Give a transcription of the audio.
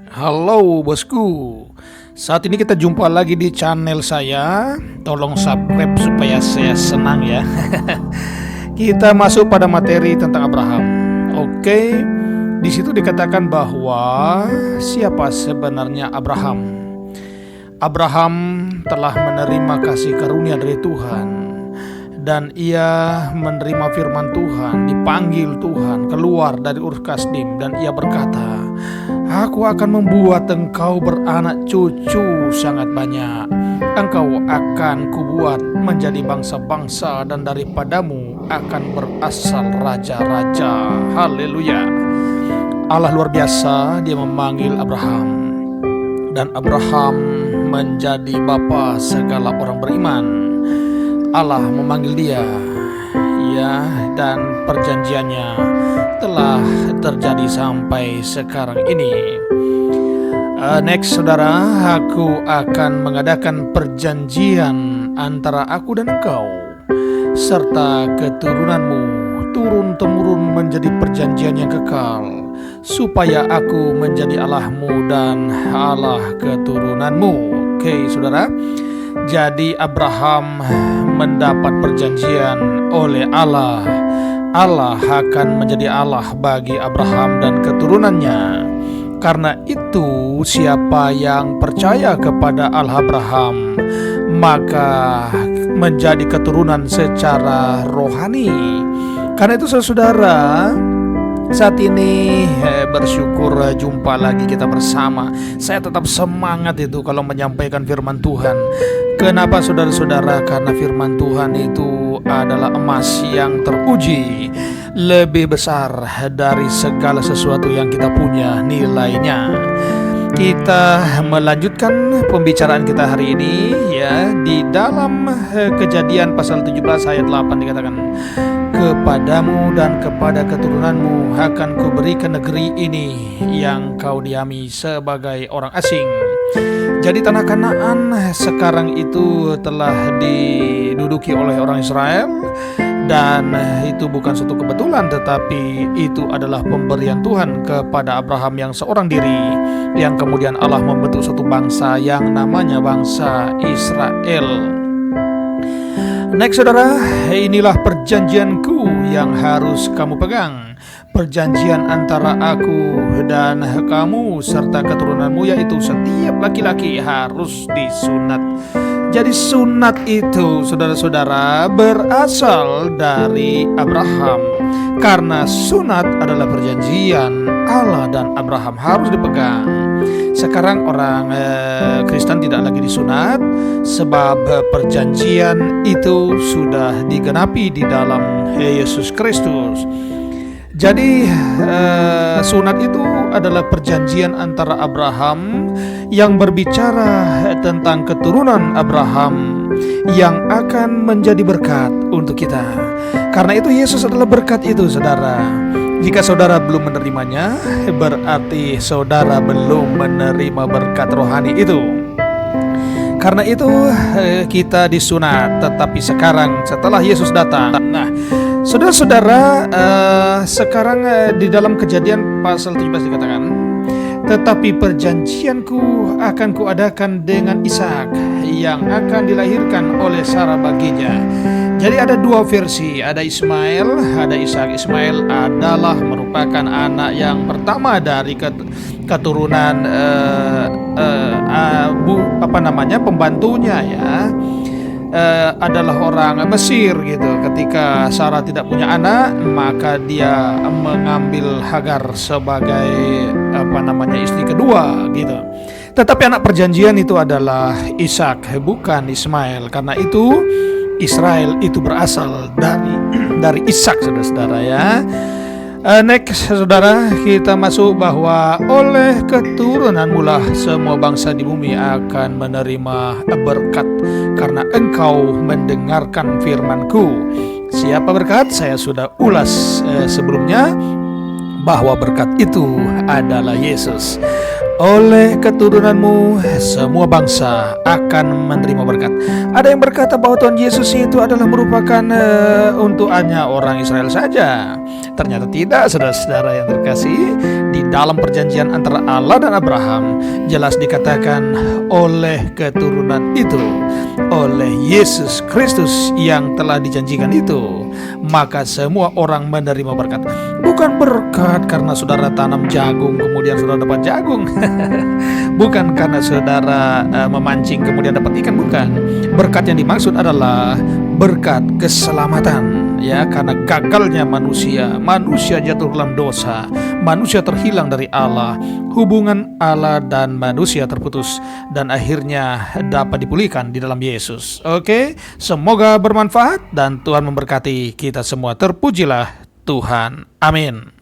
Halo bosku, saat ini kita jumpa lagi di channel saya. Tolong subscribe supaya saya senang ya. Kita masuk pada materi tentang Abraham. Oke, di situ dikatakan bahwa siapa sebenarnya Abraham? Abraham telah menerima kasih karunia dari Tuhan, dan ia menerima firman Tuhan, dipanggil Tuhan keluar dari Ur Kasdim, dan ia berkata, "Aku akan membuat engkau beranak cucu sangat banyak. Engkau akan kubuat menjadi bangsa-bangsa, dan daripadamu akan berasal raja-raja." Haleluya. Allah luar biasa, dia memanggil Abraham, dan Abraham menjadi bapa segala orang beriman. Allah memanggil dia, ya, dan perjanjiannya telah terjadi sampai sekarang ini. Next saudara, aku akan mengadakan perjanjian antara aku dan engkau serta keturunanmu, turun-temurun menjadi perjanjian yang kekal, supaya aku menjadi Allahmu dan Allah keturunanmu. Oke saudara, jadi Abraham mendapat perjanjian oleh Allah. Allah akan menjadi Allah bagi Abraham dan keturunannya. Karena itu, siapa yang percaya kepada Allah Abraham, maka menjadi keturunan secara rohani. Karena itu saudara, saat ini bersyukur jumpa lagi kita bersama. Saya tetap semangat itu kalau menyampaikan firman Tuhan. Kenapa saudara-saudara? Karena firman Tuhan itu adalah emas yang teruji, lebih besar dari segala sesuatu yang kita punya nilainya. Kita melanjutkan pembicaraan kita hari ini ya, di dalam Kejadian pasal 17 ayat 8 dikatakan, "Kepadamu dan kepada keturunanmu akan kuberikan negeri ini yang kau diami sebagai orang asing." Jadi tanah Kanaan sekarang itu telah diduduki oleh orang Israel, dan itu bukan suatu kebetulan, tetapi itu adalah pemberian Tuhan kepada Abraham yang seorang diri, yang kemudian Allah membentuk suatu bangsa yang namanya bangsa Israel. Next saudara, inilah perjanjianku yang harus kamu pegang. Perjanjian antara aku dan kamu serta keturunanmu, yaitu setiap laki-laki harus disunat. Jadi sunat itu saudara-saudara berasal dari Abraham. Karena sunat adalah perjanjian Allah dan Abraham, harus dipegang. Sekarang orang Kristen tidak lagi disunat, sebab perjanjian itu sudah digenapi di dalam Yesus Kristus. Jadi sunat itu adalah perjanjian antara Abraham yang berbicara tentang keturunan Abraham yang akan menjadi berkat untuk kita. Karena itu Yesus adalah berkat itu saudara. Jika saudara belum menerimanya, berarti saudara belum menerima berkat rohani itu. Karena itu kita disunat, tetapi sekarang setelah Yesus datang. Nah, saudara-saudara, sekarang di dalam Kejadian pasal 17 dikatakan, "Tetapi perjanjianku akan kuadakan dengan Ishak, yang akan dilahirkan oleh Sarah baginya." Jadi ada dua versi, ada Ismail, ada Ishak. Ismail adalah merupakan anak yang pertama dari keturunan pembantunya ya. Adalah orang Mesir gitu. Ketika Sarah tidak punya anak, maka dia mengambil Hagar sebagai istri kedua gitu. Tetapi anak perjanjian itu adalah Ishak, bukan Ismail. Karena itu Israel itu berasal dari Ishak, saudara-saudara ya. Next saudara, kita masuk bahwa oleh keturunanmu lah semua bangsa di bumi akan menerima berkat, karena engkau mendengarkan firmanku. Siapa berkat? Saya sudah ulas sebelumnya bahwa berkat itu adalah Yesus. Oleh keturunanmu semua bangsa akan menerima berkat. Ada yang berkata bahwa Tuhan Yesus itu adalah merupakan untuk hanya orang Israel saja. Ternyata tidak, saudara-saudara yang terkasih. di dalam perjanjian antara Allah dan Abraham, jelas dikatakan oleh keturunan itu, oleh Yesus Kristus yang telah dijanjikan itu, maka semua orang menerima berkat. Bukan berkat karena saudara tanam jagung kemudian saudara dapat jagung. Bukan karena saudara memancing kemudian dapat ikan, bukan. Berkat yang dimaksud adalah berkat keselamatan, ya, karena gagalnya manusia jatuh dalam dosa, manusia terhilang dari Allah, hubungan Allah dan manusia terputus, dan akhirnya dapat dipulihkan di dalam Yesus. Oke, semoga bermanfaat dan Tuhan memberkati kita semua. Terpujilah Tuhan. Amin.